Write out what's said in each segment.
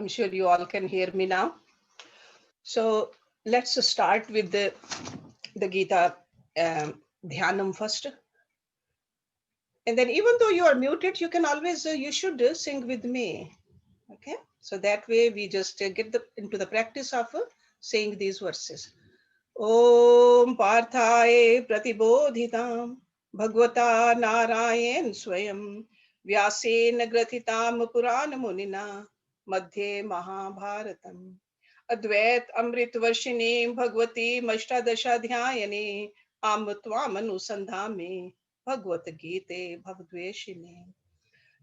I'm sure you all can hear me now. So let's start with the Gita Dhyanam first. And then even though you are muted, you can always, you should sing with me. Okay. So that way we just get into the practice of saying these verses. Om Parthaye Pratibodhitam Bhagavata Narayan Swayam Vyasena Grathitam Purana Munina Madhye Mahabharatam Advait Amrit Varshini Bhagavati Mashtadashadhyayane Amutvam Anusandhame Bhagavad Gita Bhavadveshine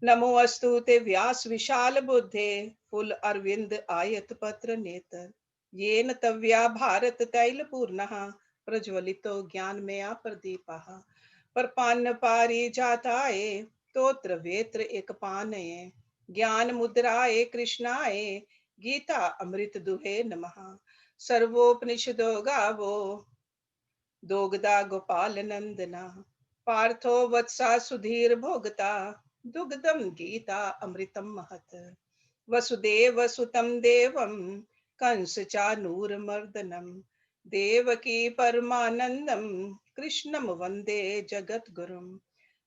Namo Astu Te Vyas Vishal Buddhe Full Arvind Ayat Patra Netar येन तव्या भारत तैल पूर्ण प्रज्वलितो ज्ञान मया प्रदीप परपान पारी जाताए तोत्र वेत्र एक पानये ज्ञान मुद्राए कृष्णाए गीता अमृत दुहे नमः सर्वोपनिषदो गावो दोगदा गोपाल नंदना पार्थो वत्सा सुधीर भोगता दुग्धम गीता अमृतम महत वसुदेव सुतम देवम कंस चानूरमर्दनम देवकी परमानंदम कृष्णम वंदे जगद्गुरुम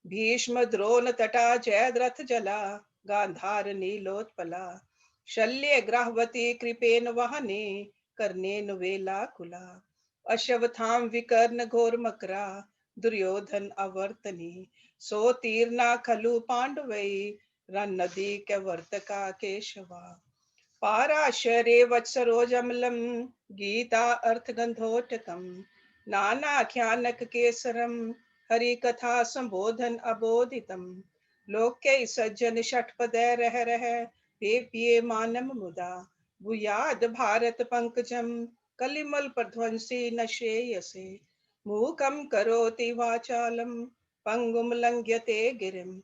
भीष्म द्रोण तटा जयद्रथ जला गांधार नीलोत्पला शल्य ग्राहवती कृपेन वहने कर्णेन वेलाकुला अश्वत्थाम विकर्ण घोर मकरा दुर्योधन अवर्तनी सोतीर्णा खलु पांडवै रन्नदी कैवर्तका केशवा पाराशरे वत्सरोजमलं गीता अर्थगंधोटकम नानाख्यानक केसरम हरि कथा संबोधन अबोधितम लोके सज्जन षटपदे रह रह पिए मानम मुदा भूयाद भारत पंकजम कलिमल प्रध्वंसी न श्रेयसे मूकम करोति वाचालम पंगुम लंघ्यते गिरिम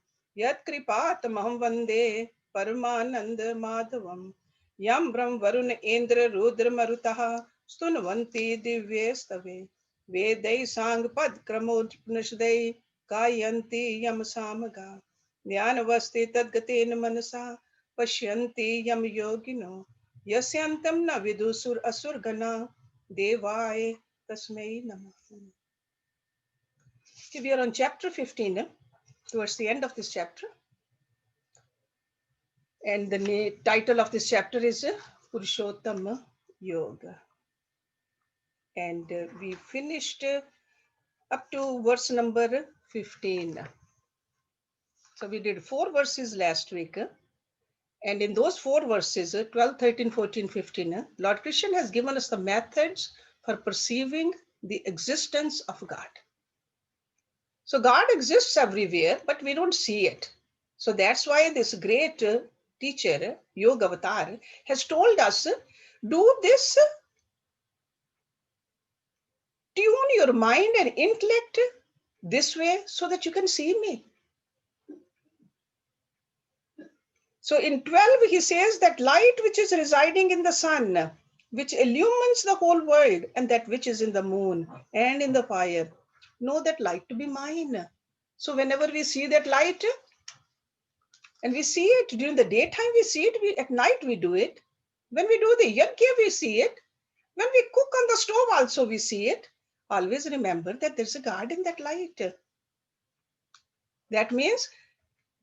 यत्कृपातमहं वन्दे परमानंद माधवम यम ब्रह्म वरुण इंद्र रुद्र मरुतः स्तुन्वन्ति दिव्ये स्तवे वेदै सांग पद क्रमोपनिषदै गायन्ति यम सामगा ज्ञानवस्ति तद्गतेन मनसा पश्यन्ति यम योगिनो यस्यांतं न विदुसुर असुर गणा देवाय तस्मै नमः. We are on chapter 15, towards the end of this chapter. And the title of this chapter is Purushottam Yoga. And we finished up to verse number 15. So we did 4 verses last week. And in those 4 verses, 12, 13, 14, 15, Lord Krishna has given us the methods for perceiving the existence of God. So God exists everywhere, but we don't see it. So that's why this great teacher, Yoga Avatar, has told us, do this, tune your mind and intellect this way so that you can see me. So in 12, he says that light which is residing in the sun, which illumines the whole world, and that which is in the moon and in the fire, know that light to be mine. So whenever we see that light, and we see it during the daytime, we see it, at night we do it. When we do the yajna, we see it. When we cook on the stove also, we see it. Always remember that there's a God in that light. That means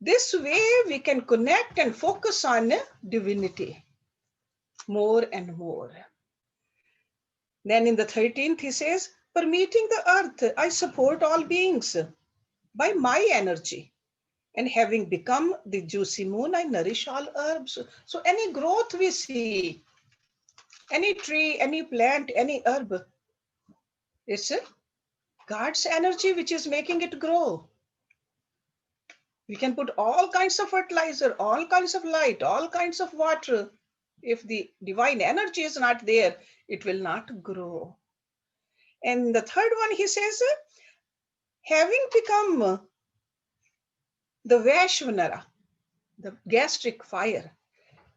this way we can connect and focus on divinity more and more. Then in the 13th, he says, permeating the earth, I support all beings by my energy. And having become the juicy moon, I nourish all herbs. So any growth we see, any tree, any plant, any herb, it's God's energy which is making it grow. We can put all kinds of fertilizer, all kinds of light, all kinds of water. If the divine energy is not there, it will not grow. And the third one, he says, having become the Vaishvanara, the gastric fire,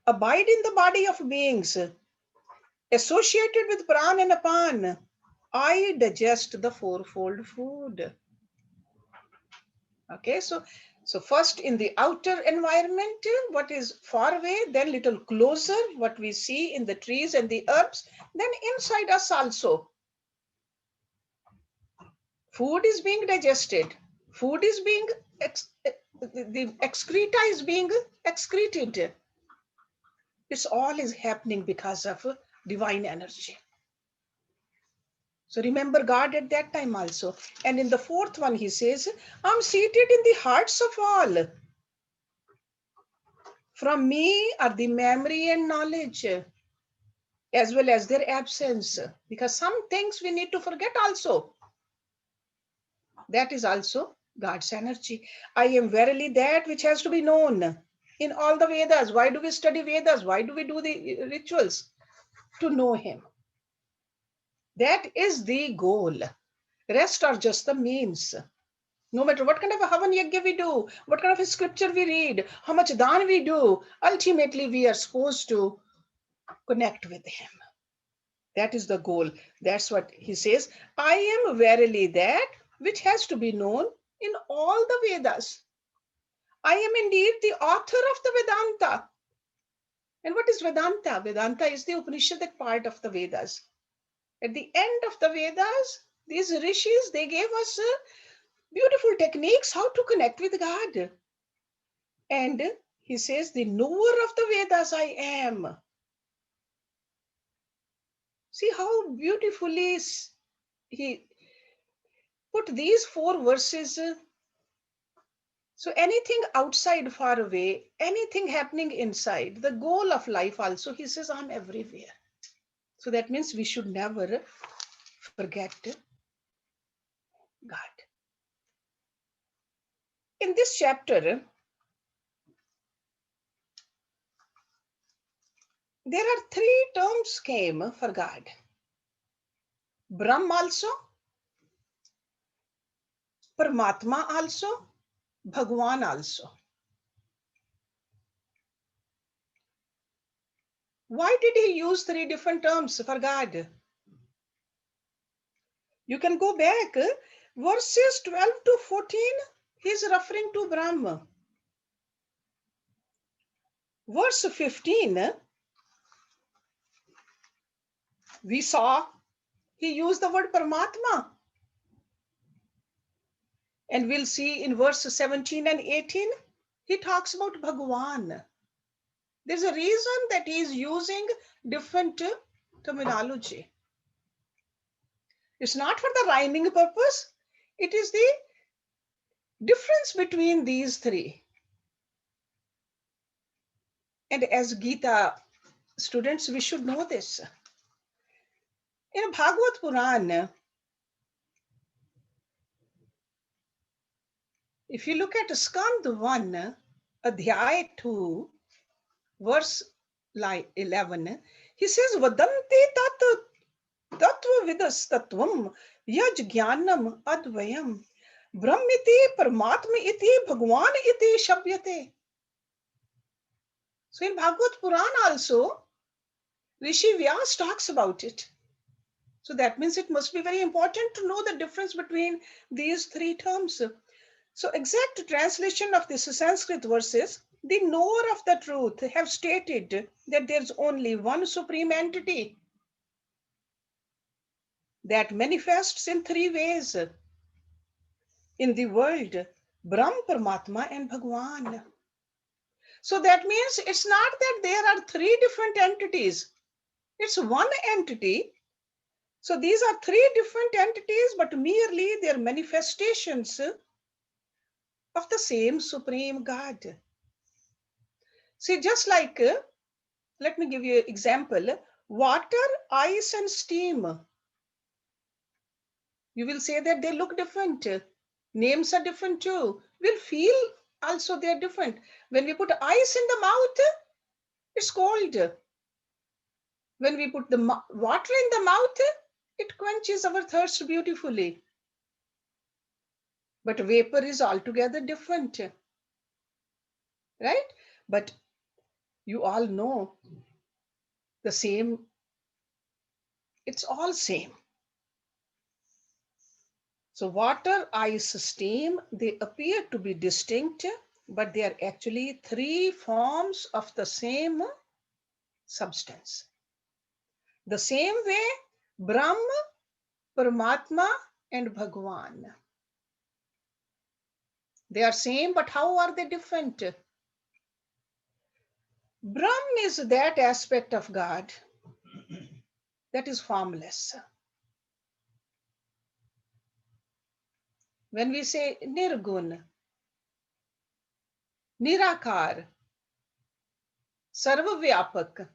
abide in the body of beings, associated with Pran and Apan, I digest the fourfold food. Okay, so So first in the outer environment, what is far away, then little closer, what we see in the trees and the herbs, then inside us also. Food is being digested. Food is being, the excreta is being excreted. This all is happening because of divine energy. So remember God at that time also. And in the fourth one, he says, I'm seated in the hearts of all. From me are the memory and knowledge, as well as their absence. Because some things we need to forget also. That is also God's energy. I am verily that which has to be known in all the Vedas. Why do we study Vedas? Why do we do the rituals? To know him. That is the goal. Rest are just the means. No matter what kind of a Havan Yajna we do, what kind of a scripture we read, how much dhan we do, ultimately we are supposed to connect with him. That is the goal. That's what he says. I am verily that which has to be known in all the Vedas. I am indeed the author of the Vedanta. And what is Vedanta? Vedanta is the Upanishadic part of the Vedas. At the end of the Vedas, these rishis, they gave us beautiful techniques how to connect with God. And he says, the knower of the Vedas I am. See how beautifully he put these four verses. So anything outside, far away, anything happening inside, the goal of life also, he says, I'm everywhere. So that means we should never forget God. In this chapter, there are three terms came for God. Brahm also, Paramatma also, Bhagwan also. Why did he use three different terms for God? You can go back, verses 12 to 14, he's referring to Brahma. Verse 15, we saw he used the word Paramatma. And we'll see in verse 17 and 18, he talks about Bhagwan. There's a reason that he is using different terminology. It's not for the rhyming purpose. It is the difference between these three. And as Gita students, we should know this. In Bhagavad Puran, if you look at Skand 1, Adhyay 2, verse 11, he says, Vadanti tat tattva vidas tattvam yaj jnanam advayam brahmiti paramatma iti bhagwan iti shabhyate. So in Bhagavad Puran also, Rishi Vyas talks about it. So that means it must be very important to know the difference between these three terms. So exact translation of this Sanskrit verses, the knower of the truth have stated that there's only one supreme entity that manifests in three ways in the world, Brahm, Paramatma and Bhagwan. So that means it's not that there are three different entities. It's one entity. So these are three different entities, but merely their manifestations of the same supreme God. See, just like, let me give you an example, water, ice and steam. You will say that they look different. Names are different too. We'll feel also they're different. When we put ice in the mouth, it's cold. When we put the water in the mouth, it quenches our thirst beautifully. But vapor is altogether different, right? But you all know the same, it's all same. So water, ice, steam, they appear to be distinct, but they are actually three forms of the same substance. The same way, Brahma, Paramatma, and Bhagwan. They are same, but how are they different? Brahm is that aspect of God that is formless. When we say Nirgun, Nirakar, Sarvavyapak,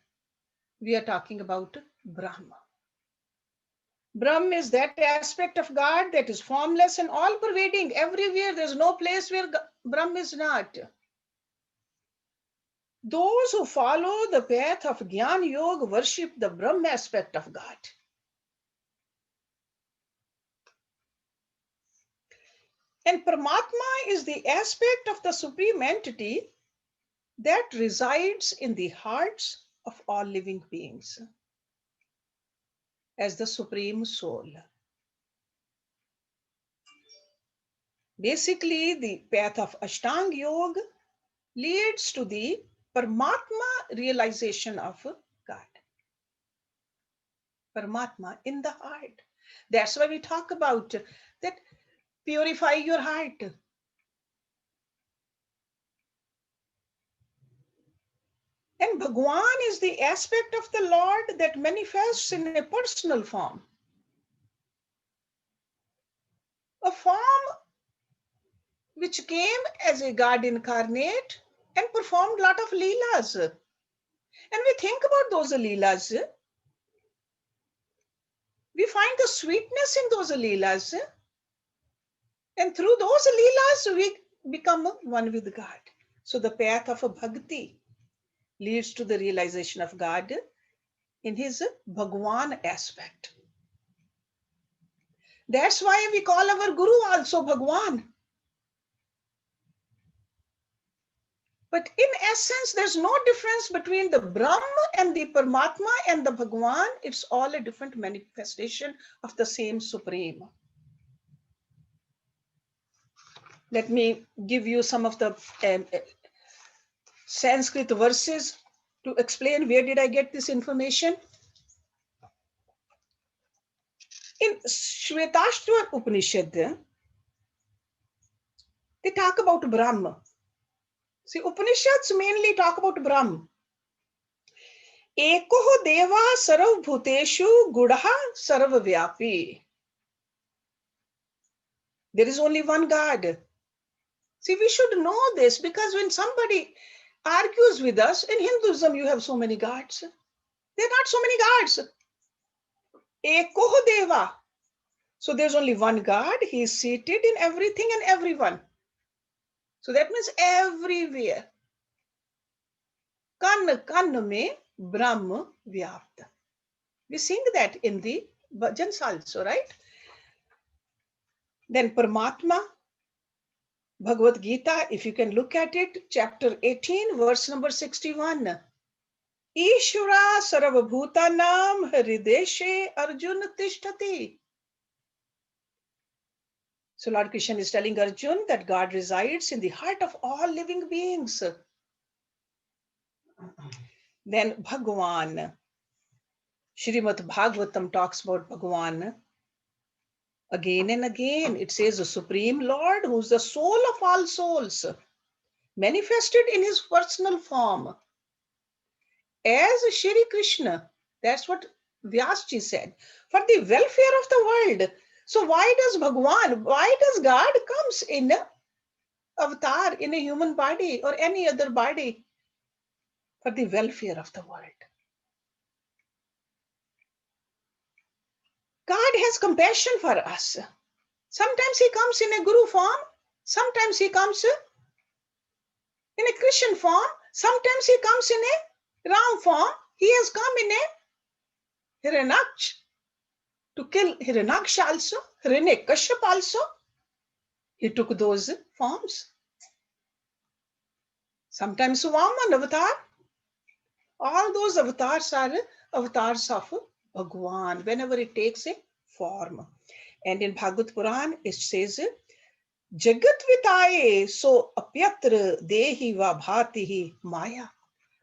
we are talking about Brahma. Brahm is that aspect of God that is formless and all pervading. Everywhere, there's no place where Brahm is not. Those who follow the path of Gyan Yoga worship the Brahm aspect of God. And Paramatma is the aspect of the supreme entity that resides in the hearts of all living beings as the supreme soul. Basically, the path of Ashtanga Yoga leads to the Paramatma realization of God. Paramatma in the heart. That's why we talk about that purify your heart. And Bhagwan is the aspect of the Lord that manifests in a personal form. A form which came as a God incarnate and performed a lot of leelas. And we think about those leelas, we find the sweetness in those leelas, and through those leelas we become one with God. So the path of a bhakti leads to the realization of God in his Bhagwan aspect. That's why we call our Guru also Bhagwan. But in essence, there's no difference between the Brahma and the Paramatma and the Bhagwan. It's all a different manifestation of the same Supreme. Let me give you some of the Sanskrit verses to explain where did I get this information. In Shvetashva Upanishad, they talk about Brahma. See, Upanishads mainly talk about Brahma. Ekoho deva sarvabhuteshu gudaha sarvavyapi. There is only one God. See, we should know this because when somebody argues with us, in Hinduism, you have so many gods. There are not so many gods. Ekoho deva. So there's only one God. He is seated in everything and everyone. So that means everywhere. Kan kan mein Brahma vyapta. We sing that in the bhajans also, right? Then Paramatma, Bhagavad Gita, if you can look at it, chapter 18, verse number 61. Ishvara sarvabhutanam hrideshe Arjuna tishtati. So Lord Krishna is telling Arjun that God resides in the heart of all living beings. Then Bhagwan. Srimad Bhagavatam talks about Bhagwan. Again and again, it says the Supreme Lord, who's the soul of all souls, manifested in his personal form as Shri Krishna. That's what Vyasji said, for the welfare of the world. So why does Bhagwan, why does God comes in a avatar, in a human body or any other body? For the welfare of the world. God has compassion for us. Sometimes he comes in a Guru form, sometimes he comes in a Christian form, sometimes he comes in a Ram form. He has come in a Hiranyaksh to kill Hiranyaksh also, Hiranyakashyap also. He took those forms. Sometimes Vaman avatar. All those avatars are avatars of Bhagwan whenever it takes a form. And in Bhagavad Puran, it says, Jagat vitaye so apyatra dehi va bhatihi maya.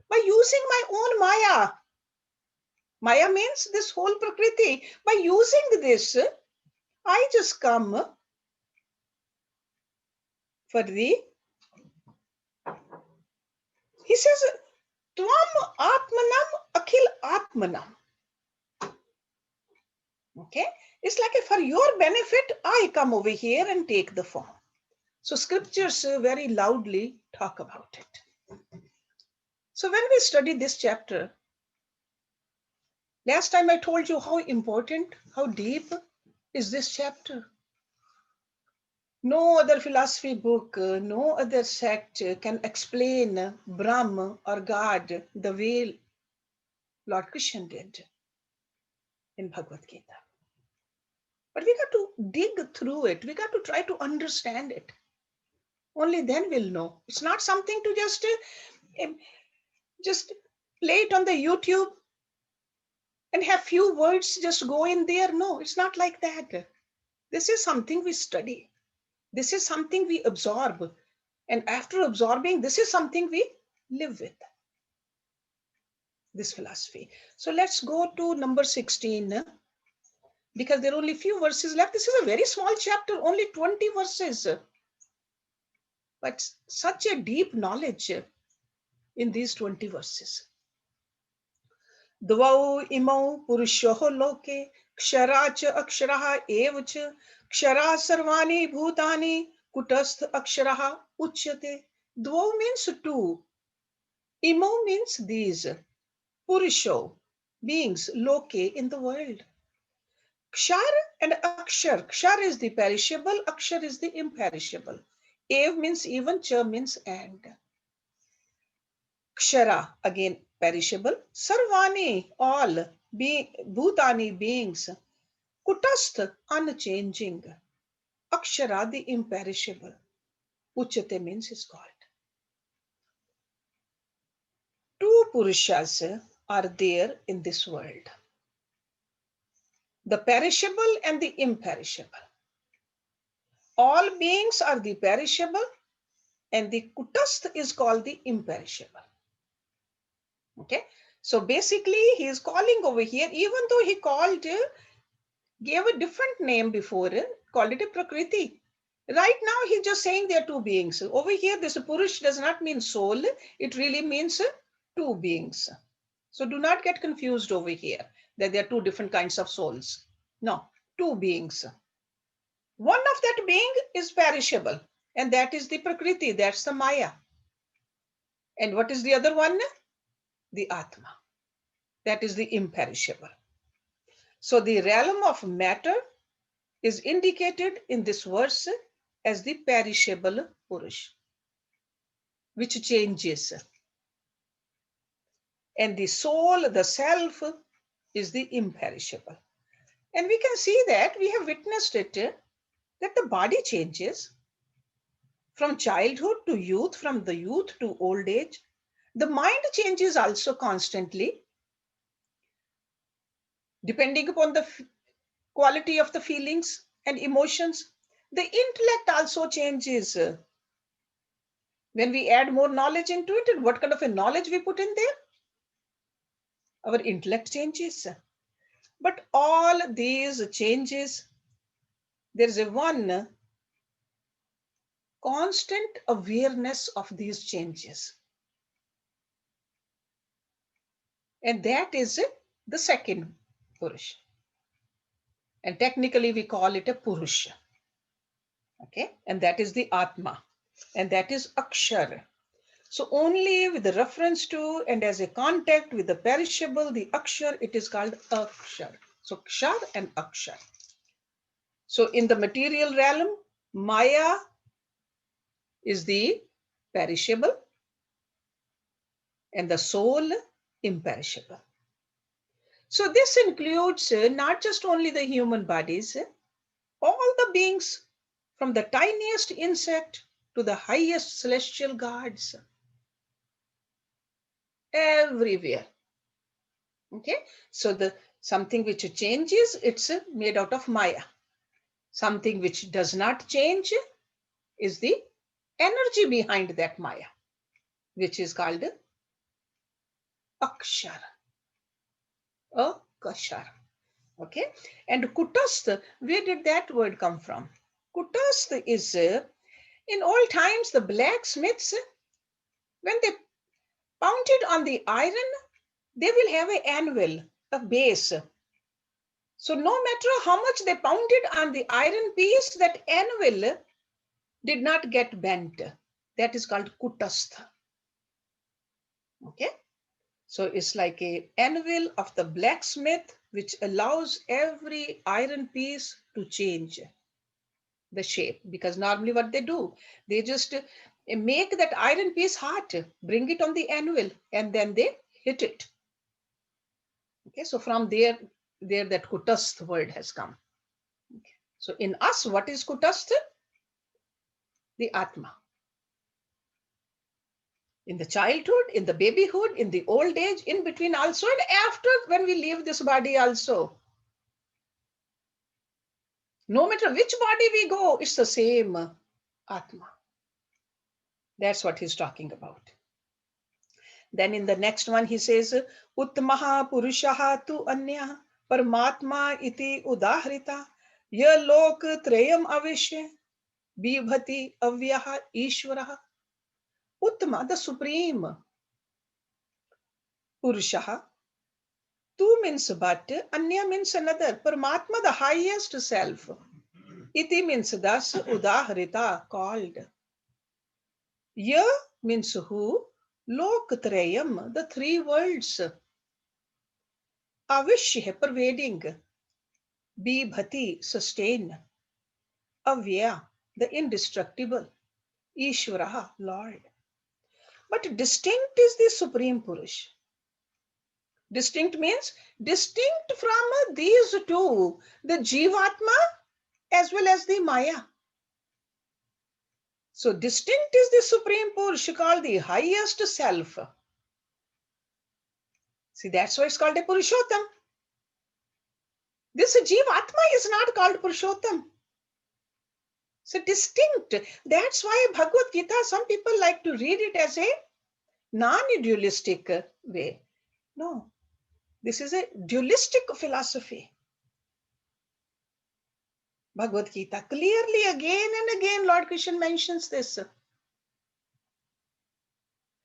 By using my own maya, maya means this whole prakriti, by using this, I just come for the, he says, Tvam atmanam akhil atmanam. Okay, it's like for your benefit, I come over here and take the form. So scriptures very loudly talk about it. So when we study this chapter, last time I told you how important, how deep is this chapter. No other philosophy book, no other sect can explain Brahma or God the way Lord Krishna did in Bhagavad Gita. But we got to dig through it. We got to try to understand it. Only then we'll know. It's not something to just play it on the YouTube and have few words just go in there. No, it's not like that. This is something we study. This is something we absorb. And after absorbing, this is something we live with, this philosophy. So let's go to number 16, because there are only few verses left. This is a very small chapter, only 20 verses. But such a deep knowledge in these 20 verses. Dvau imau purushoho loke ksharacha aksharaha evacha kshara sarvani bhutani kutastha aksharaha uchyate. Dvau means two. Imau means these. Purusho, beings, loke, in the world. Kshar and akshar. Kshar is the perishable, akshar is the imperishable. Ev means even, cha means and. Kshara, again perishable. Sarvani, all. Bhutani, beings. Kutastha, unchanging. Akshara, the imperishable. Uchate means is called. Two Purushas are there in this world. The perishable and the imperishable. All beings are the perishable and the Kutastha is called the imperishable. Okay, so basically he is calling over here, even though he gave a different name before, called it a Prakriti. Right now he's just saying there are two beings. Over here this Purush does not mean soul, it really means two beings. So do not get confused over here that there are two different kinds of souls. No, two beings. One of that being is perishable, and that is the Prakriti, that's the Maya. And what is the other one? The Atma, that is the imperishable. So the realm of matter is indicated in this verse as the perishable Purush, which changes. And the soul, the self, is the imperishable. And we can see that, we have witnessed it, that the body changes from childhood to youth, from the youth to old age. The mind changes also constantly, depending upon the quality of the feelings and emotions. The intellect also changes. When we add more knowledge into it, and what kind of a knowledge we put in there, our intellect changes. But all these changes, there is a one constant awareness of these changes. And that is the second Purush. And technically we call it a Purusha. Okay, and that is the Atma, and that is Akshar. So only with the reference to and as a contact with the perishable, the Akshar, it is called Akshar. So Kshar and Akshar. So in the material realm, Maya is the perishable and the soul imperishable. So this includes not just only the human bodies, all the beings from the tiniest insect to the highest celestial gods, everywhere. Okay, so the something which changes, it's made out of Maya. Something which does not change is the energy behind that Maya, which is called Akshar. Akshar. Okay. And Kutastha, where did that word come from? Kutastha is, in old times, the blacksmiths, when they pounded on the iron, they will have an anvil, a base. So no matter how much they pounded on the iron piece, that anvil did not get bent. That is called Kutastha. Okay. So it's like a anvil of the blacksmith, which allows every iron piece to change the shape. Because normally what they do, they just make that iron piece hot, bring it on the anvil, and then they hit it. Okay, so from there that Kutastha word has come. Okay. So in us, what is Kutastha? The Atma. In the childhood, in the babyhood, in the old age, in between also, and after when we leave this body also. No matter which body we go, it's the same Atma. That's what he's talking about. Then in the next one, he says, Uttamaha Purushaha tu Anya Paramatma iti Udahrita Ya Lok Trayam Avishya Bibhati Avyaha Ishvaraha. Uttama, the supreme. Purushaha. Tu means but, Anya means another. Paramatma, the highest self. Iti means thus, Udahrita, called. Ya means who? Loktrayam, the three worlds. Avishya, pervading. Bibhati, sustain. Avya, the indestructible. Ishvaraha, Lord. But distinct is the Supreme Purush. Distinct means distinct from these two, the Jivatma as well as the Maya. So distinct is the Supreme Purush, called the highest self. See, that's why it's called a Purushottam. This Jivatma is not called Purushottam. So distinct. That's why Bhagavad Gita, some people like to read it as a non-dualistic way. No, this is a dualistic philosophy. Bhagavad Gita clearly again and again Lord Krishna mentions this.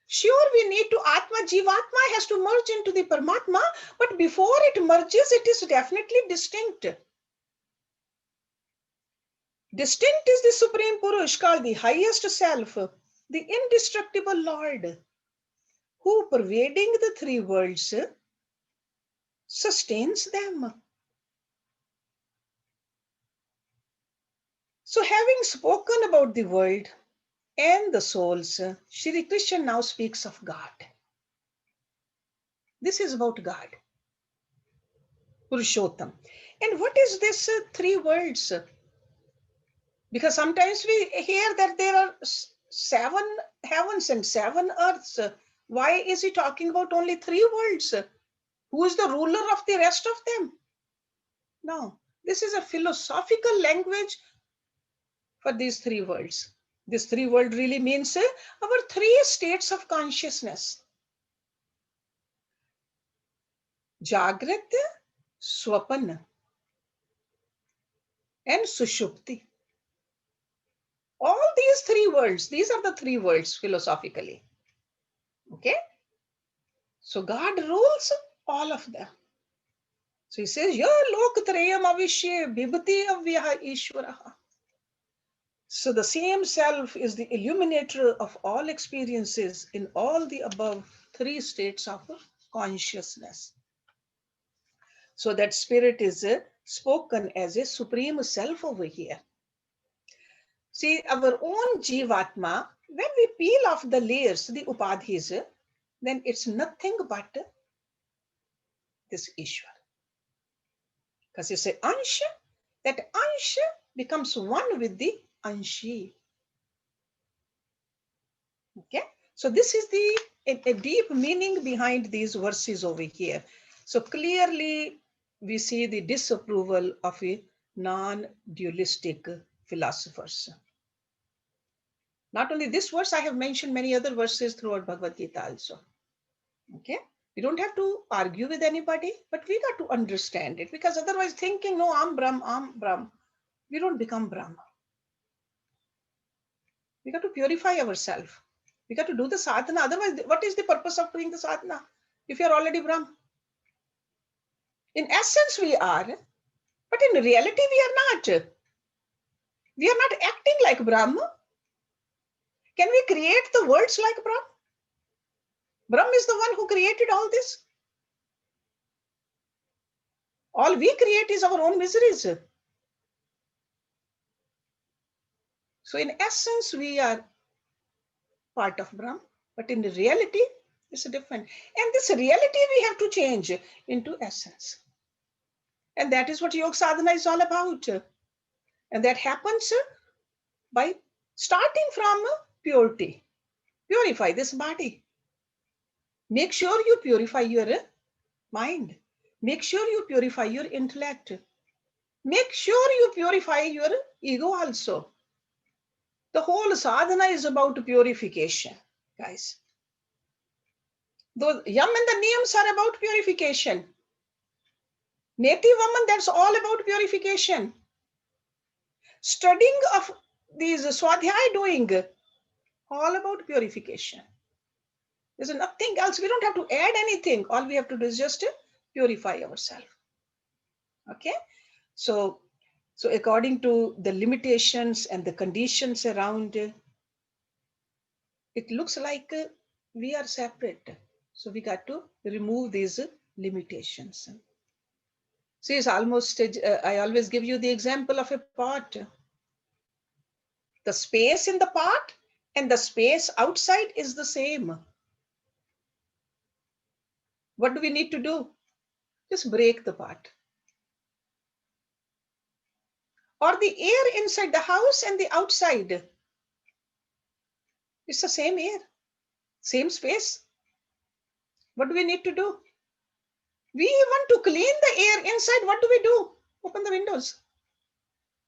Sure, we need to Atma, Jivatma has to merge into the Paramatma, but before it merges, it is definitely distinct. Distinct is the Supreme Purush, called the highest self, the indestructible Lord, who pervading the three worlds sustains them. So having spoken about the world and the souls, Shri Krishna now speaks of God. This is about God, Purushottam. And what is this three worlds? Because sometimes we hear that there are 7 heavens and 7 earths. Why is he talking about only 3 worlds? Who is the ruler of the rest of them? No, this is a philosophical language for these 3 worlds. This 3 world really means our 3 states of consciousness. Jagrat, Swapan, and Sushupti. All these 3 worlds, these are the 3 worlds philosophically. Okay? So God rules all of them. So he says, Ya Loktrayam Avishya Bibhati Avyaha Ishvaraha. So the same self is the illuminator of all experiences in all the above 3 states of consciousness. So that spirit is spoken as a supreme self over here. See, our own Jivatma, when we peel off the layers, the upadhis, then it's nothing but this Ishwar. Because you say Ansha, that Ansha becomes one with the Anshi. Okay, so this is a deep meaning behind these verses over here. So clearly we see the disapproval of non-dualistic philosophers. Not only this verse, I have mentioned many other verses throughout Bhagavad Gita also. Okay, we don't have to argue with anybody, but we got to understand it, because otherwise thinking, no, I'm Brahm, we don't become Brahm. We got to purify ourselves. We got to do the sadhana. Otherwise, what is the purpose of doing the sadhana if you're already Brahm? In essence, we are, but in reality, we are not. We are not acting like Brahma. Can we create the words like Brahm? Brahm is the one who created all this. All we create is our own miseries. So in essence, we are part of Brahm, but in reality, it's different. And this reality we have to change into essence. And that is what Yoga Sadhana is all about. And that happens by starting from purity. Purify this body. Make sure you purify your mind. Make sure you purify your intellect. Make sure you purify your ego also. The whole sadhana is about purification, guys. The yam and the niyams are about purification. Native woman, that's all about purification. Studying of these swadhyaya doing, all about purification. There's nothing else. We don't have to add anything. All we have to do is just purify ourselves. Okay? So according to the limitations and the conditions around, it looks like we are separate. So we got to remove these limitations. See, it's almost, I always give you the example of a pot. The space in the pot and the space outside is the same. What do we need to do? Just break the pot. Or the air inside the house and the outside. It's the same air, same space. What do we need to do? We want to clean the air inside. What do we do? Open the windows.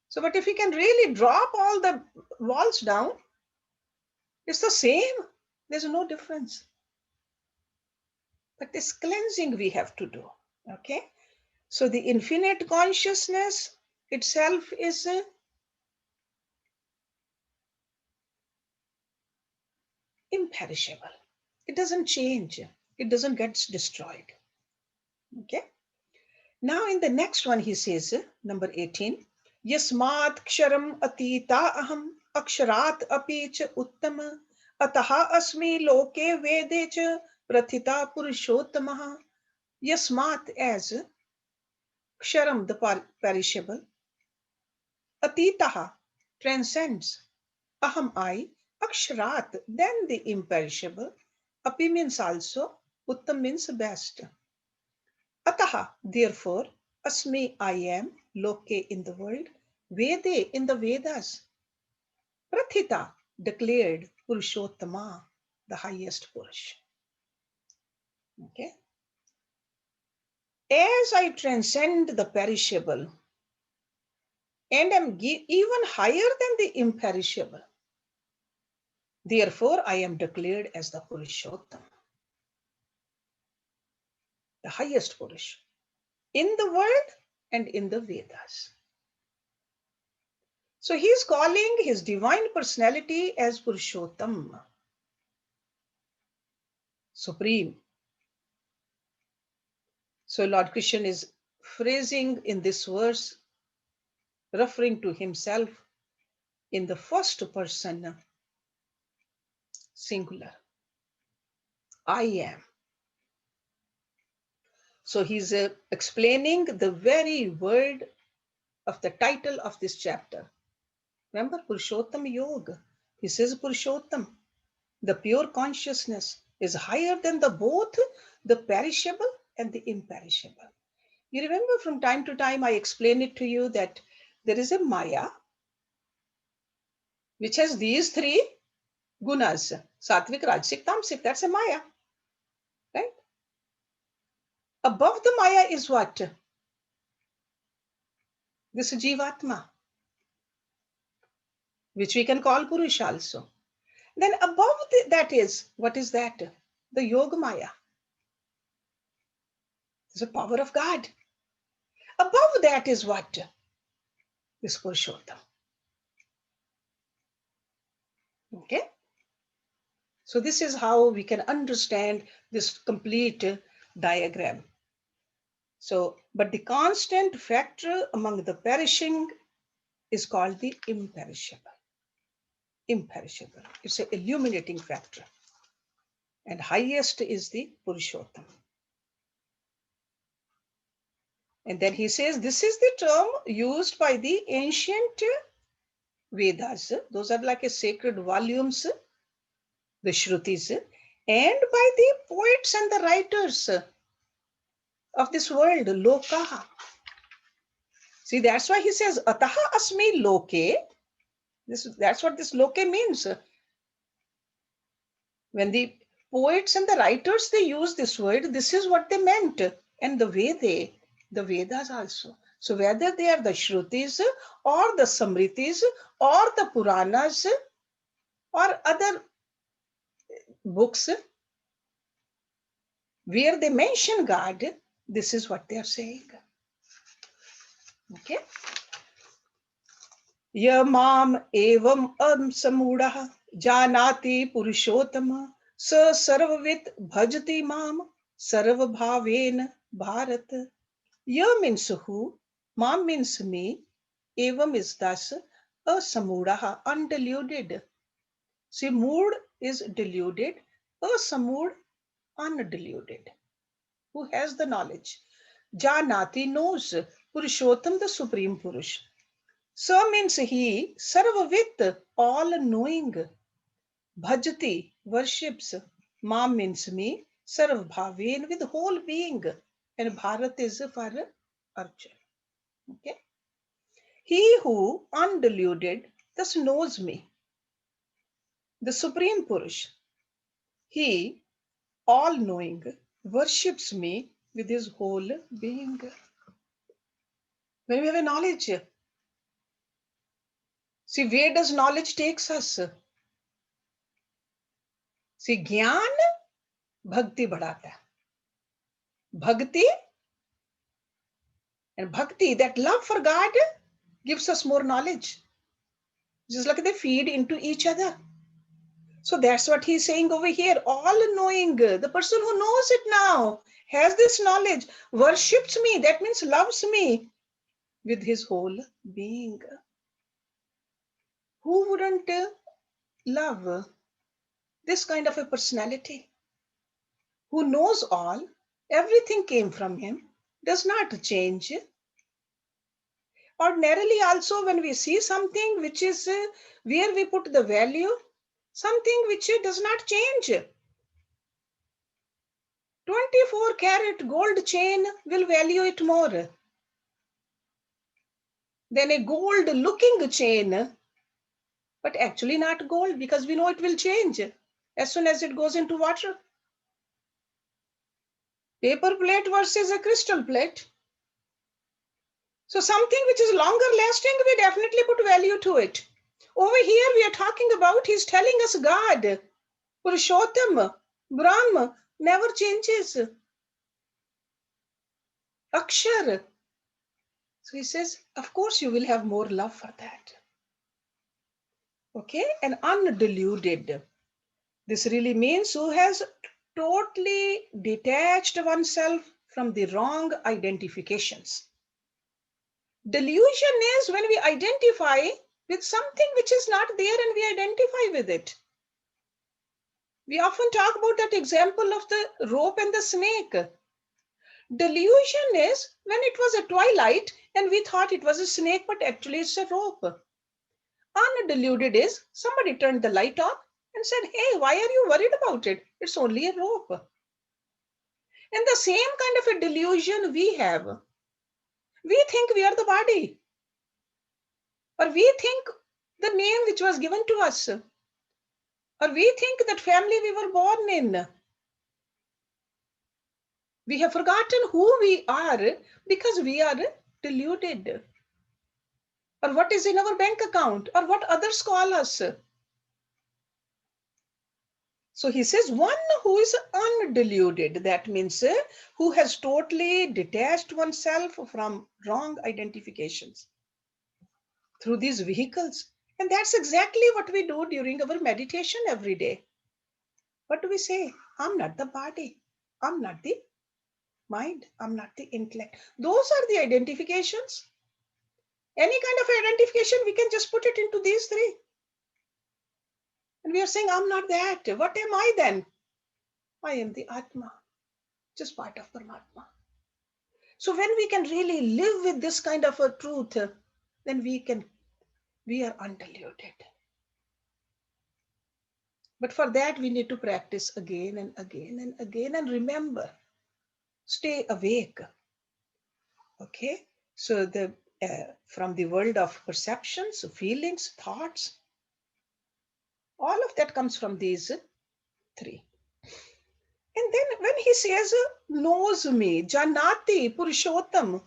So, but if we can really drop all the walls down, it's the same. There's no difference. But this cleansing we have to do. Okay. So the infinite consciousness itself is imperishable. It doesn't change. It doesn't get destroyed. Okay. Now in the next one he says, number 18, Yasmat ksharam atita aham aksharat api cha uttama ataha asmi loke vede cha prathita purushottamaha. Yasmat, as ksharam, the perishable, atitaha, transcends, aham, I, aksharat, then the imperishable, api means also, uttam means best. Ataha, therefore, asmi, I am, loke, in the world, vede, in the Vedas, prathita, declared, purushottama, the highest Purush. Okay. As I transcend the perishable and am even higher than the imperishable, therefore I am declared as the Purushottam, the highest Purush, in the world and in the Vedas. So he is calling his divine personality as Purushottam, supreme. So Lord Krishna is phrasing in this verse, referring to himself in the first person singular. I am. So he's explaining the very word of the title of this chapter. Remember, Purushottam Yoga. He says Purushottam, the pure consciousness, is higher than both the perishable and the imperishable. You remember from time to time I explain it to you that there is a Maya which has these three gunas, Satvik, Rajasik, Tamsik. That's a Maya, right? Above the Maya is what? this Jivatma, which we can call Purush also. Then above that is, what is that? The Yoga Maya. It's the power of God. Above that is what? This Purushottam. Okay? So this is how we can understand this complete diagram. So, but the constant factor among the perishing is called the imperishable. Imperishable. It's an illuminating factor. And highest is the Purushottam. And then he says, this is the term used by the ancient Vedas. Those are like a sacred volumes, the Shrutis, and by the poets and the writers of this world, Loka. See, that's why he says, Ataha asmi loke. That's what this loke means. When the poets and the writers, they use this word, this is what they meant. And the Vedas also. So whether they are the Shrutis or the Samritis or the Puranas or other books where they mention God, this is what they are saying. Okay. Yamam evam samudah janati purushottama sa sarvavit bhajati mam sarvabhaven bharat. Ya means who, mam means me, evam is thus, asamudah, undeluded. See, mood is deluded, asamud, undeluded. Who has the knowledge? Janati knows, Purushottam, the Supreme Purush. Sa means he, sarvavit, all knowing. Bhajati, worships. Mam means me, sarvbhaven, with whole being. And Bharat is for Arjun. Okay. He who, undeluded, thus knows me, the Supreme Purush. He, all knowing, worships me with his whole being. When we have a knowledge, see, where does knowledge takes us? See, Gyan, Bhakti badhata. Bhakti, and Bhakti, that love for God, gives us more knowledge. Just like they feed into each other. So that's what he's saying over here. All knowing, the person who knows it now, has this knowledge, worships me, that means loves me with his whole being. Who wouldn't love this kind of a personality? Who knows all, everything came from him, does not change. Ordinarily also, when we see something which is where we put the value, something which does not change. 24-carat gold chain will value it more than a gold looking chain, but actually not gold, because we know it will change as soon as it goes into water. Paper plate versus a crystal plate. So something which is longer lasting, we definitely put value to it. Over here we are talking about, he's telling us God, Purushottam, Brahma, never changes. Akshar. So he says, of course you will have more love for that. Okay, and undeluded. This really means who has totally detached oneself from the wrong identifications. Delusion is when we identify with something which is not there and we identify with it. We often talk about that example of the rope and the snake. Delusion is when it was a twilight and we thought it was a snake, but actually it's a rope. Undeluded is somebody turned the light on and said, hey, why are you worried about it? It's only a rope. And the same kind of a delusion we have. We think we are the body. Or we think the name which was given to us. Or we think that family we were born in. We have forgotten who we are because we are deluded. or what is in our bank account, or what others call us. So he says, one who is undeluded, that means who has totally detached oneself from wrong identifications through these vehicles. And that's exactly what we do during our meditation every day. What do we say? I'm not the body. I'm not the mind. I'm not the intellect. Those are the identifications. Any kind of identification, we can just put it into these three. And we are saying, I'm not that. What am I then? I am the Atma, just part of Paramatma. So when we can really live with this kind of a truth, then we are undiluted. But for that, we need to practice again and again and again, and remember, stay awake. Okay, so from the world of perceptions, feelings, thoughts, all of that comes from these three. And then when he says, knows me, Janati, Purushottam,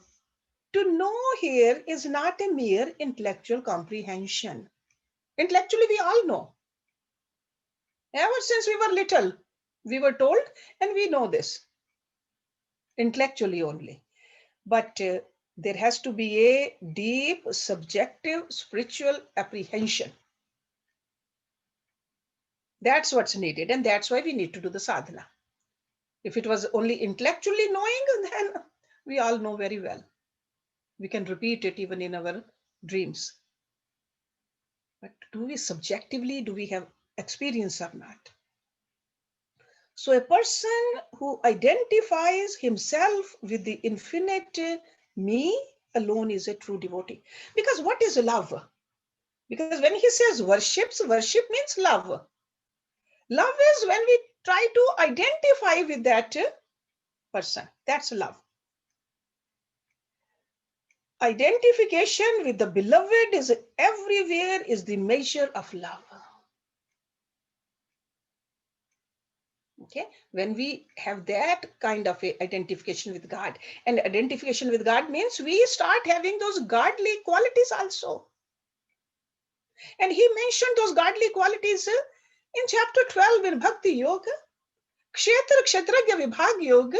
to know here is not a mere intellectual comprehension. Intellectually, we all know. Ever since we were little, we were told, and we know this intellectually only. But there has to be a deep, subjective, spiritual apprehension. That's what's needed, and that's why we need to do the sadhana. If it was only intellectually knowing, then we all know very well. We can repeat it even in our dreams. But do we subjectively, do we have experience or not? So a person who identifies himself with the infinite me alone is a true devotee. Because what is love? Because when he says worships, worship means love. Love is when we try to identify with that person. That's love. Identification with the beloved is everywhere is the measure of love. Okay, when we have that kind of a identification with God, and identification with God means we start having those godly qualities also. And he mentioned those godly qualities in chapter 12 in Bhakti Yoga, Kshetra Kshetragya Vibhag Yoga,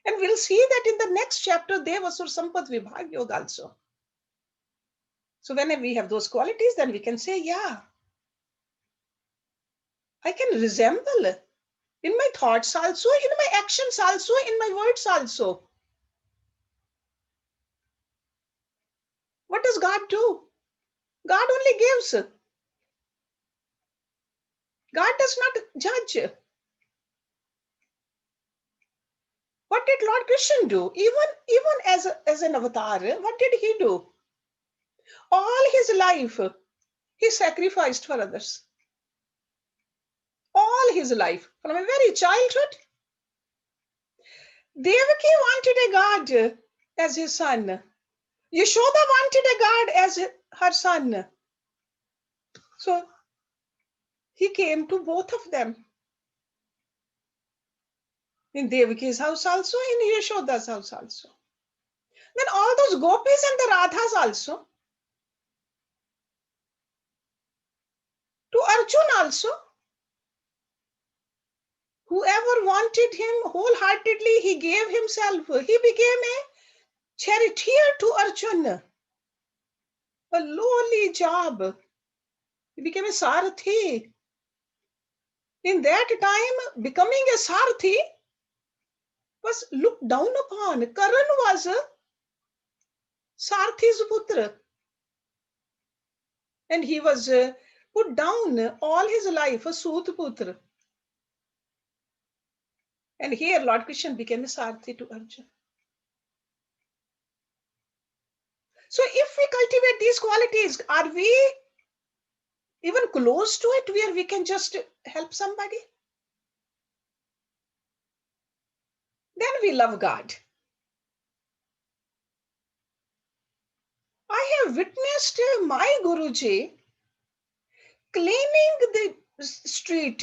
and we'll see that in the next chapter, Devasur Sampad Vibhag Yoga also. So when we have those qualities, then we can say, yeah, I can resemble in my thoughts also, in my actions also, in my words also. What does God do? God only gives. God does not judge. What did Lord Krishna do? Even as an avatar, what did he do? All his life, he sacrificed for others. All his life, from a very childhood. Devaki wanted a God as his son. Yashoda wanted a God as her son. So he came to both of them. In Devaki's house also, in Yashoda's house also. Then all those gopis and the Radhas also. To Arjun also. Whoever wanted him wholeheartedly, he gave himself. He became a charioteer to Arjuna. A lowly job. He became a Sarathi. In that time, becoming a Sarathi was looked down upon. Karan was Sarathi's putra. And he was put down all his life, a Sut putra. And here Lord Krishna became a Sarathi to Arjuna. So if we cultivate these qualities, are we even close to it where we can just help somebody? Then we love God. I have witnessed my Guruji cleaning the street,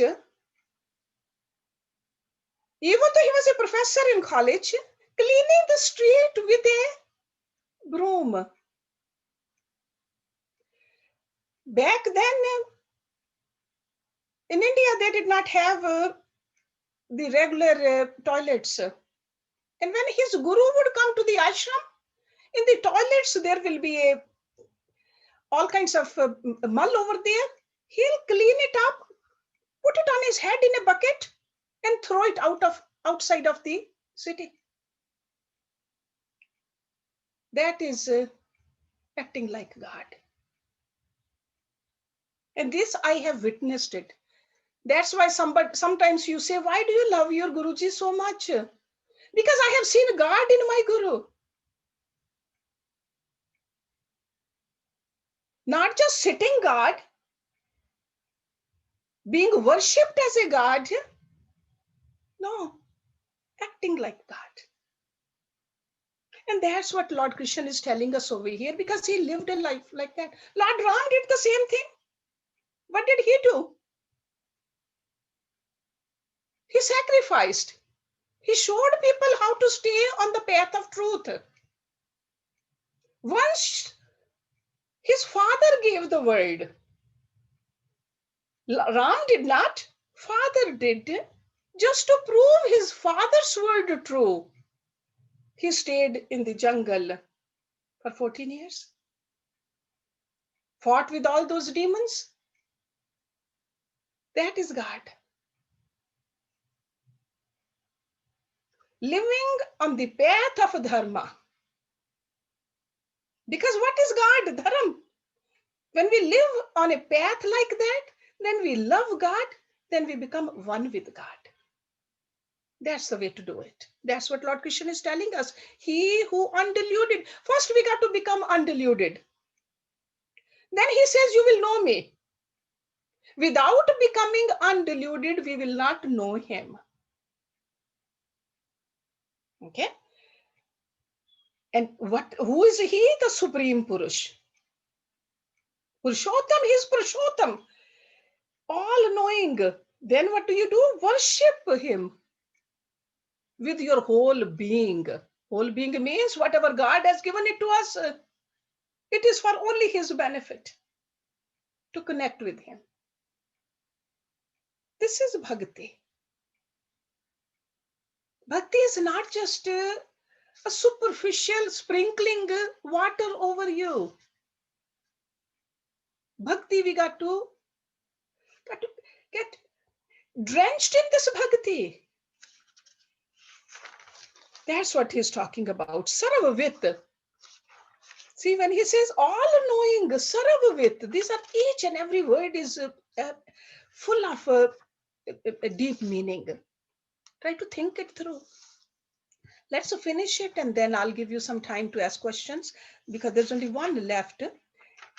even though he was a professor in college, cleaning the street with a broom. Back then, in India, they did not have the regular toilets. And when his guru would come to the ashram, in the toilets, there will be all kinds of mull over there. He'll clean it up, put it on his head in a bucket, and throw it outside of the city. That is acting like God. And this I have witnessed it. That's why sometimes you say, why do you love your Guruji so much? Because I have seen God in my Guru. Not just sitting God, being worshipped as a God. No, acting like God. And that's what Lord Krishna is telling us over here, because he lived a life like that. Lord Ram did the same thing. What did he do? He sacrificed. He showed people how to stay on the path of truth. Once his father gave the word, Ram did not, father did, just to prove his father's word true. He stayed in the jungle for 14 years, fought with all those demons. That is God. Living on the path of dharma. Because what is God? Dharma. When we live on a path like that, then we love God, then we become one with God. That's the way to do it. That's what Lord Krishna is telling us. He who undiluted, first we got to become undiluted. Then he says, you will know me. Without becoming undiluted, we will not know him. Okay? And who is he? The Supreme Purush. Purushottam, he is Purushottam. All knowing. Then what do? Worship him with your whole being. Whole being means whatever God has given it to us, it is for only his benefit to connect with him. This is bhakti. Bhakti is not just a superficial sprinkling water over you. Bhakti, we got to get drenched in this bhakti. That's what he's talking about. Sarvavit. See, when he says all-knowing, Sarvavit, these are each and every word is full of a deep meaning. Try to think it through. Let's finish it, and then I'll give you some time to ask questions, because there's only one left.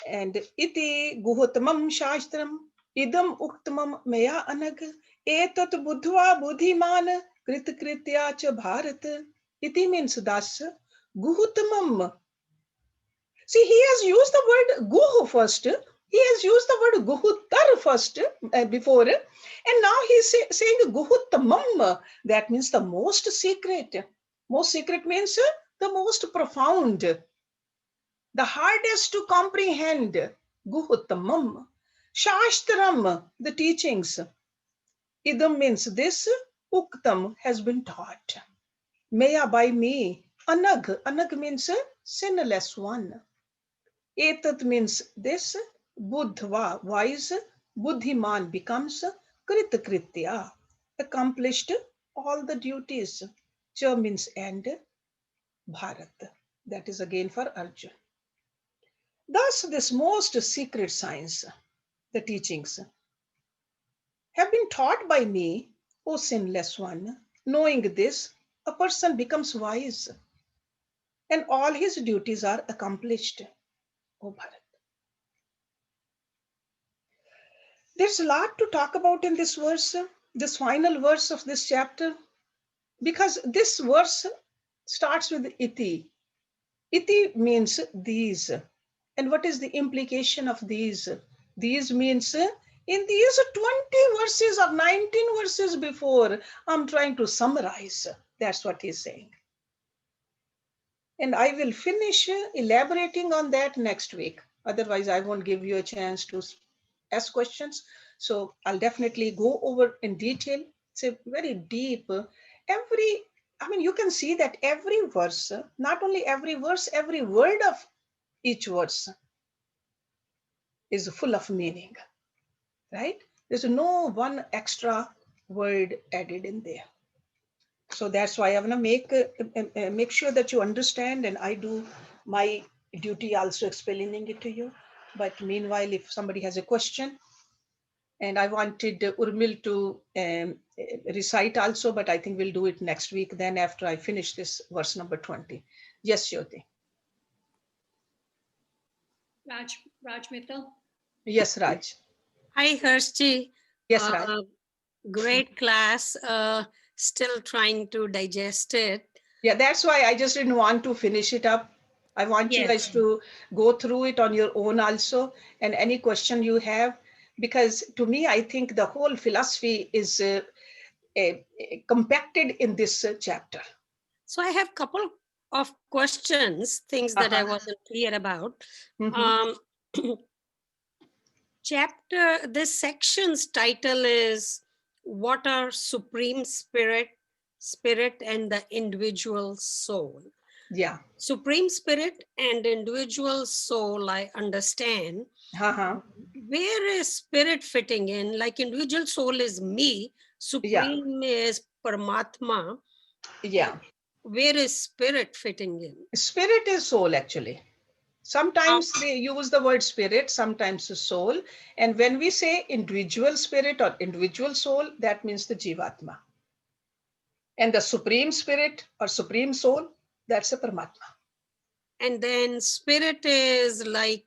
And iti guhuttamam shastram idam uktamam maya anag etat buddhva buddhiman kritkritya cha bharat. Iti means das. Guhuttamam. See, he has used the word guhu first. He has used the word guhuttar first before. And now he's saying guhuttamam. That means the most secret. Most secret means the most profound. The hardest to comprehend. Guhuttamam. Shastram, the teachings. Idam means this. Uktam has been taught. Maya, by me. Anag. Anag means sinless one. Etat means this. Buddhva, wise. Buddhiman becomes kritkritya, accomplished all the duties. Cha means and. Bharat, that is again for Arjun. Thus, this most secret science, the teachings, have been taught by me, O sinless one. Knowing this, a person becomes wise, and all his duties are accomplished, O Bharat. There's a lot to talk about in this verse, this final verse of this chapter, because this verse starts with iti. Iti means these. And what is the implication of these? These means in these 20 verses or 19 verses before, I'm trying to summarize. That's what he's saying. And I will finish elaborating on that next week. Otherwise, I won't give you a chance to ask questions. So I'll definitely go over in detail. It's a very deep, you can see that every verse, not only every verse, every word of each verse is full of meaning, right? There's no one extra word added in there. So that's why I want to make sure that you understand, and I do my duty also explaining it to you. But meanwhile, if somebody has a question, and I wanted Urmil to recite also, but I think we'll do it next week then after I finish this verse number 20. Yes, Jyoti. Raj Mittal. Yes, Raj. Hi, Hershji. Yes, Raj. Great class. Still trying to digest it. Yeah, that's why I just didn't want to finish it up. I want you guys to go through it on your own also, and any question you have, because to me, I think the whole philosophy is compacted in this chapter. So I have a couple of questions, things that I wasn't clear about. This section's title is What are Supreme Spirit, and the Individual Soul? Yeah. Supreme Spirit and individual soul, I understand. Where is spirit fitting in? Like individual soul is me, supreme is Paramatma. Yeah. Where is spirit fitting in? Spirit is soul, actually. Sometimes they use the word spirit, sometimes soul. And when we say individual spirit or individual soul, that means the Jivatma. And the supreme spirit or supreme soul, that's a Paramatma. And then spirit is like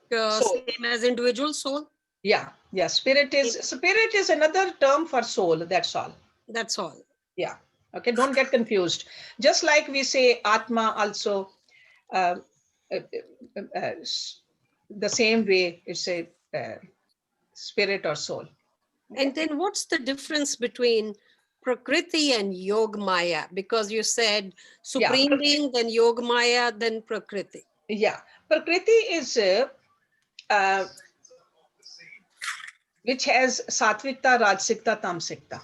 same as individual soul? Yeah, yeah. Spirit is another term for soul. That's all. That's all. Yeah. Okay. Don't get confused. Just like we say Atma also, the same way it's a spirit or soul. Okay? And then what's the difference between Prakriti and Yog Maya? Because you said Supreme Being, then Yog Maya, then Prakriti. Yeah. Prakriti is which has Satvikta, Rajsikta, Tamsikta.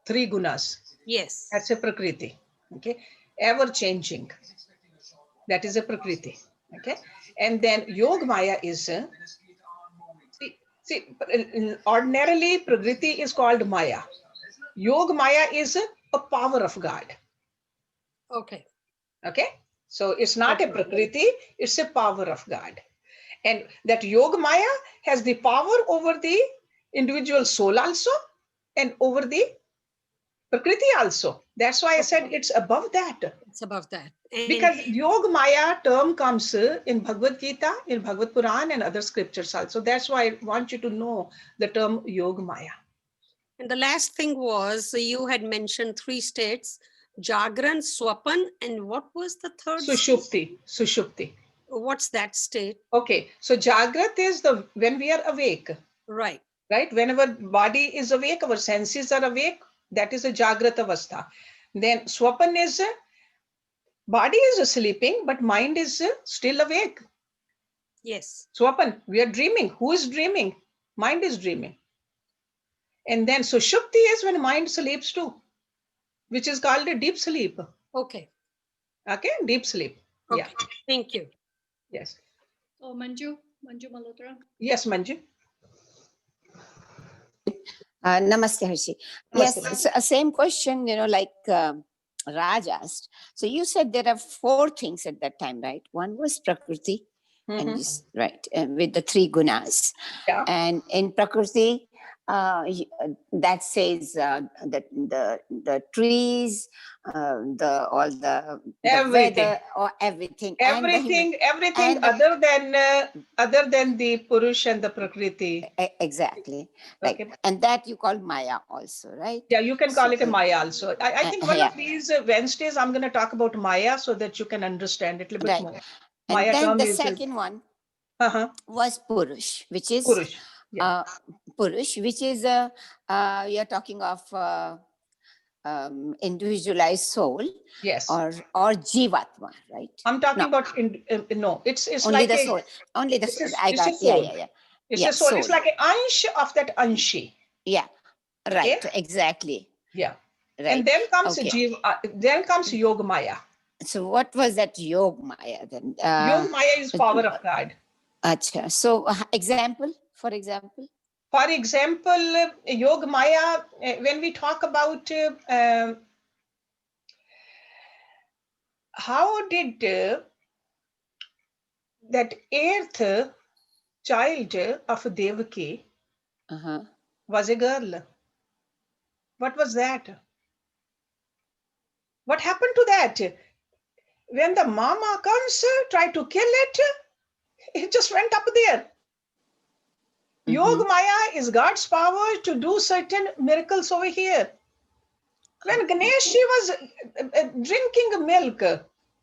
3 gunas. Yes. That's a Prakriti. Okay. Ever changing. That is a Prakriti. Okay. And then Yog Maya is ordinarily Prakriti is called Maya. Yog Maya is a power of God. Okay. Okay. So it's not a Prakriti, it's a power of God. And that Yog Maya has the power over the individual soul also and over the Prakriti also. That's why I said it's above that. It's above that. Because Yog Maya term comes in Bhagavad Gita, in Bhagavad Puran and other scriptures also. That's why I want you to know the term Yog Maya. And the last thing was, you had mentioned 3 states, Jagran, Swapan, and what was the third? Sushupti. Sushupti. What's that state? Okay. So Jagrat is when we are awake. Right. Right? When our body is awake, our senses are awake, that is a Jagrat Avastha. Then Swapan is body is sleeping, but mind is still awake. Yes. Swapan, we are dreaming. Who is dreaming? Mind is dreaming. And then Sushupti is when mind sleeps too, which is called a deep sleep. Okay. Okay, deep sleep. Okay. Yeah. Thank you. Yes. Oh, Manju Malhotra. Yes, Manju. Namaste, Hershi. Yes, same question, like Raj asked. So you said there are 4 things at that time, right? One was Prakriti, and right, with the 3 gunas. Yeah. And in Prakriti, that says the trees, all the weather, or everything. Everything other than the Purush and the Prakriti. Exactly. Right. Okay. And that you call Maya also, right? Yeah, you can call it a Maya also. I think one of these Wednesdays I'm going to talk about Maya so that you can understand it a little bit more. And Maya then the second one was Purush, which is Purush. Purush, which is you're talking of individualized soul. Yes. Or Jivatma, right? I'm talking about no. It's only like the soul. Only the soul. I got yeah. It's a soul. It's like an ansh of that anshi. Yeah. Right. Okay? Exactly. Yeah. Right. And then comes then comes Yoga Maya. So what was that Yoga Maya then? Yoga Maya is power of God. Acha. So example, for example? For example, Yoga Maya, when we talk about how did that eighth child of Devaki was a girl. What was that? What happened to that? When the mama comes, try to kill it, it just went up there. Yoga Maya is God's power to do certain miracles over here. When Ganesh was drinking milk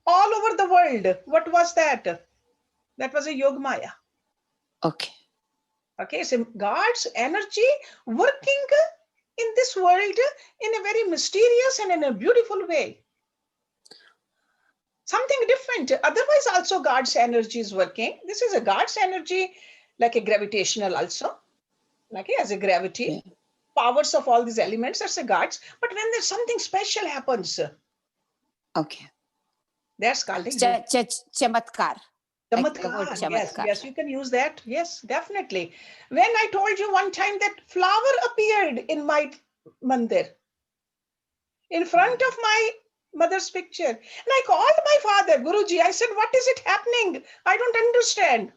all over the world, what was that? That was a Yoga Maya. Okay, so God's energy working in this world in a very mysterious and in a beautiful way. Something different. Otherwise, also God's energy is working. This is a God's energy, like a gravitational also, like as a gravity. Yeah. Powers of all these elements, that's a God's. But when there's something special happens, that's called a chamatkar. Chamatkar. Yes, you can use that. Yes, definitely. When I told you one time that flower appeared in my mandir, in front of my mother's picture, and I called my father, Guruji. I said, what is it happening? I don't understand.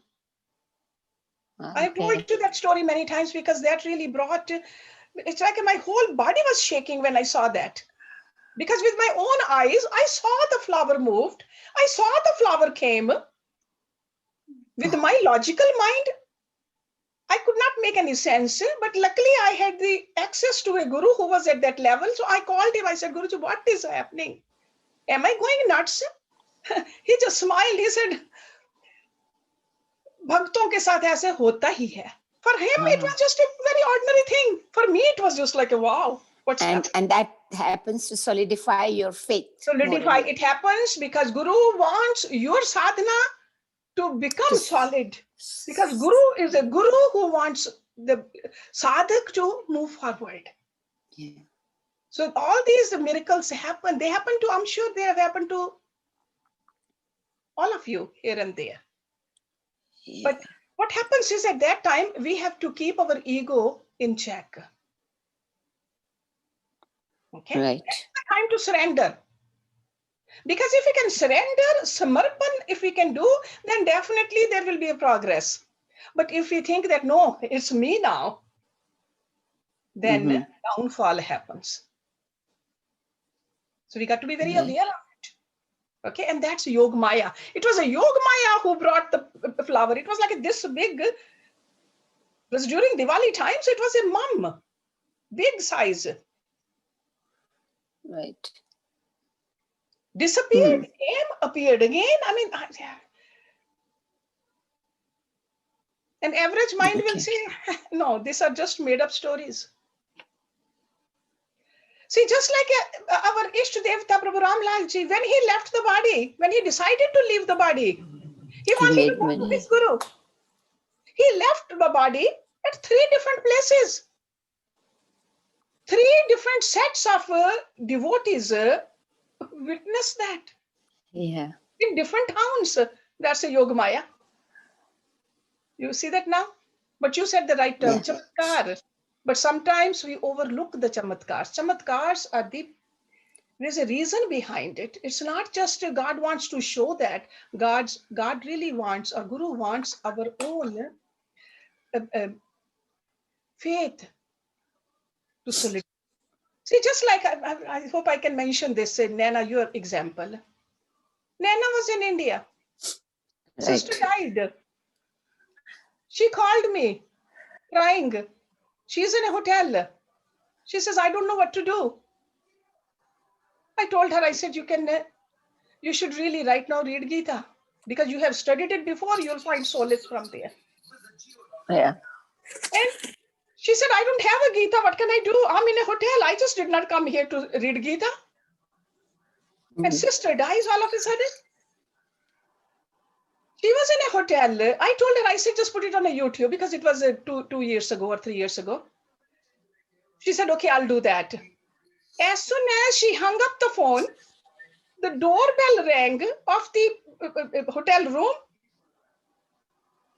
I have told you that story many times because that really brought, it's like my whole body was shaking when I saw that. Because with my own eyes, I saw the flower moved. I saw the flower came. With my logical mind, I could not make any sense, but luckily I had the access to a guru who was at that level. So I called him. I said, Guruji, what is happening? Am I going nuts? He just smiled. He said, Bhakton ke saath aise hota hi hai. For him, it was just a very ordinary thing. For me, it was just like a wow. What's happening? And that happens to solidify your faith. Solidify. It happens because Guru wants your sadhana to become solid. Because Guru is a Guru who wants the sadhak to move forward. Yeah. So all these miracles happen. They happen to, I'm sure they have happened to all of you here and there. Yeah. But what happens is at that time, we have to keep our ego in check. Okay? Right. That's the time to surrender. Because if we can surrender, samarpan, if we can do, then definitely there will be a progress. But if we think that, no, it's me now, then downfall happens. So we got to be very aware of it. Okay, and that's Yoga Maya. It was a Yoga Maya who brought the flower. It was like this big. It was during Diwali times. It was a mum, big size. Right. Disappeared, came, appeared again. I mean, an average mind will say, no, these are just made up stories. See, just like our Ishta Devta Prabhu Ram Lal Ji, when he left the body, when he decided to leave the body, he wanted to go to his Guru. He left the body at 3 different places. 3 different sets of devotees witnessed that. Yeah. In different towns. That's a Yoga Maya. You see that now? But you said the right term, chamatkar. But sometimes we overlook the chamatkars. Chamatkars are there's a reason behind it. It's not just God wants to show that. God really wants, or Guru wants our own faith to solidify. See, just like, I hope I can mention this, Nana, your example. Nana was in India. Right. Sister died. She called me, crying. She's in a hotel. She says, I don't know what to do. I told her, I said, you should really right now read Gita. Because you have studied it before, you'll find solace from there. Yeah. And She said, I don't have a Gita. What can I do? I'm in a hotel. I just did not come here to read Gita. And sister dies all of a sudden. She was in a hotel. I told her, I said, just put it on a YouTube because it was 2 years ago or 3 years ago. She said, okay, I'll do that. As soon as she hung up the phone, the doorbell rang of the hotel room.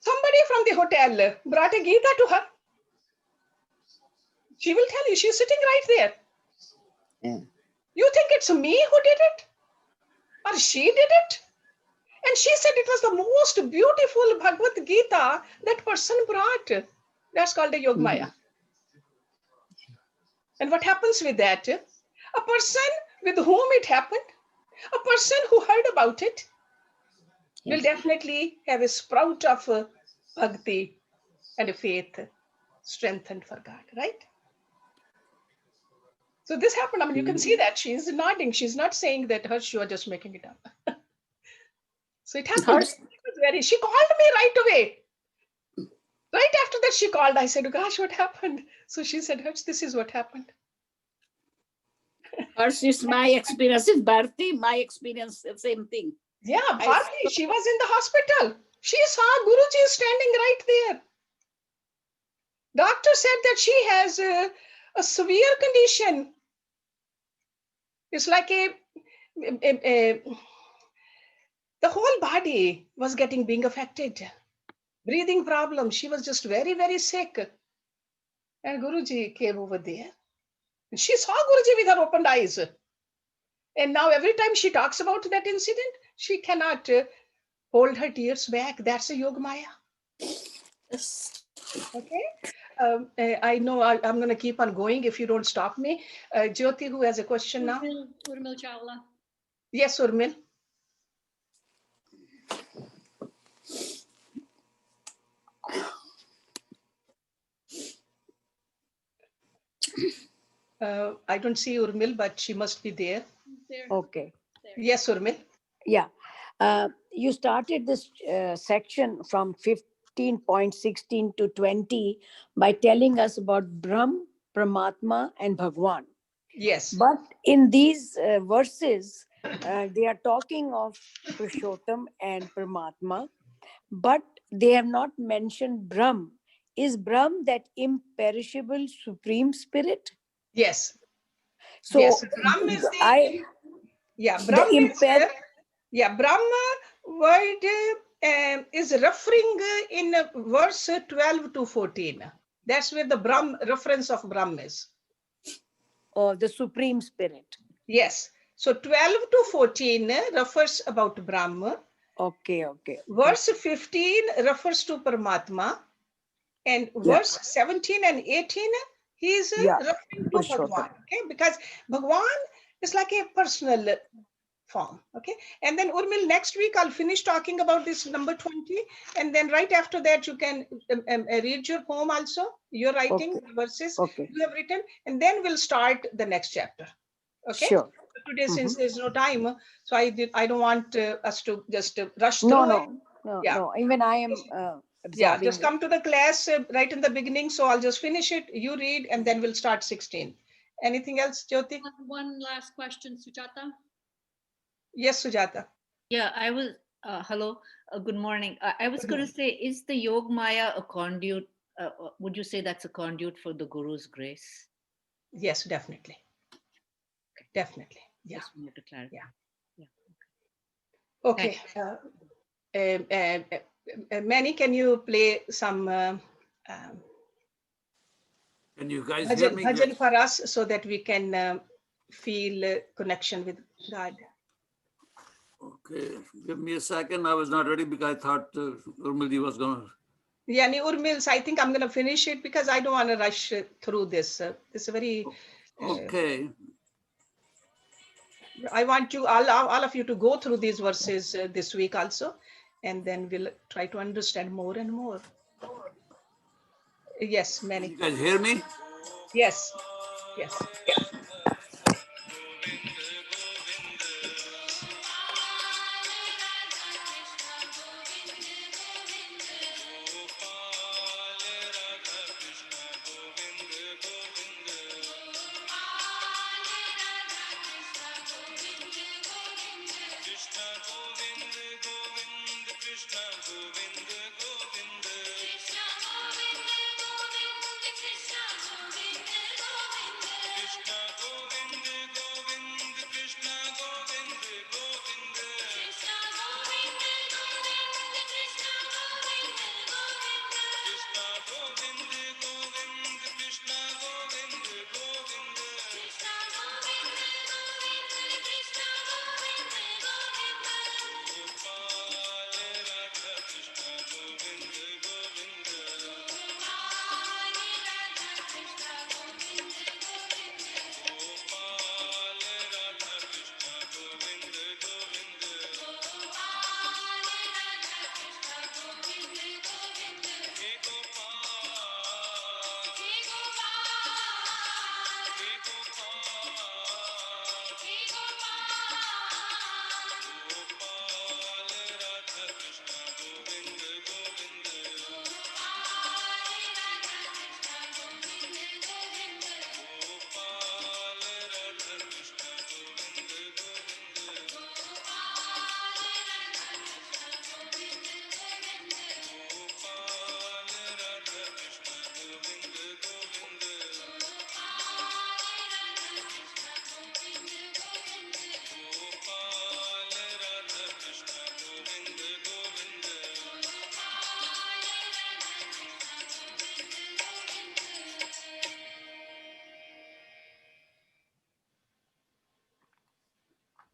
Somebody from the hotel brought a Gita to her. She will tell you, she's sitting right there. Yeah. You think it's me who did it? Or she did it? And she said it was the most beautiful Bhagavad Gita that person brought. That's called a Yogmaya. And what happens with that? A person with whom it happened, a person who heard about it, will definitely have a sprout of bhakti and a faith strengthened for God, right? So this happened. I mean, you can see that she's nodding. She's not saying that Hersh, you are just making it up. So it happened. She called me right away. Right after that, she called. I said, gosh, what happened? So she said, Hersh, this is what happened. Hersh is my experience with Bharti, my experience, the same thing. Yeah, Bharti, she was in the hospital. She saw Guruji standing right there. Doctor said that she has a severe condition. It's like the whole body was being affected. Breathing problem. She was just very, very sick. And Guruji came over there. And she saw Guruji with her opened eyes. And now every time she talks about that incident, she cannot hold her tears back. That's a Yogmaya. Yes. Okay. I know I'm going to keep on going if you don't stop me. Jyoti, who has a question now? Urmil Chawla. Yes, Urmil. I don't see Urmil, but she must be there. There. Okay. There. Yes, Urmil. Yeah. You started this section from 15.16 to 20 by telling us about Brahm, Paramatma, and Bhagwan. Yes. But in these verses, they are talking of Purushottam and Paramatma, but they have not mentioned Brahm. Is Brahm that imperishable supreme spirit? Yes. So yes. Brahm is Brahma word is referring in verse 12 to 14. That's where the Brahm reference of Brahm is. Oh, the supreme spirit. Yes. So 12 to 14 refers about Brahma. Okay. Verse 15 refers to Paramatma. And verse 17 and 18, he is referring to Bhagwan. Okay, because Bhagwan is like a personal form. Okay, and then Urmil, next week I'll finish talking about this number 20, and then right after that you can read your poem also. You're writing verses you have written, and then we'll start the next chapter. Okay. Sure. Today, since there's no time, so I don't want us to just rush through it. No. Even I am. Just come to the class right in the beginning. So I'll just finish it. You read, and then we'll start 16. Anything else, Jyoti? One last question, Sujata. Yes, Sujata. Yeah, I was, hello, good morning. I was going to say, is the Yogmaya a conduit? Would you say that's a conduit for the Guru's grace? Yes, definitely. Definitely. Yeah. Just wanted to clarify. Yeah. Okay. Manny, can you play some can you guys hear me? Bhajan for us so that we can feel connection with God? Okay, give me a second. I was not ready because I thought Urmilji was going to. Yeah, Urmil, I think I'm going to finish it because I don't want to rush through this. This is very. Okay. I want you all of you to go through these verses this week also, and then we'll try to understand more and more. Yes, Manny. You guys hear me? Yes.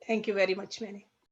Thank you very much, Mani.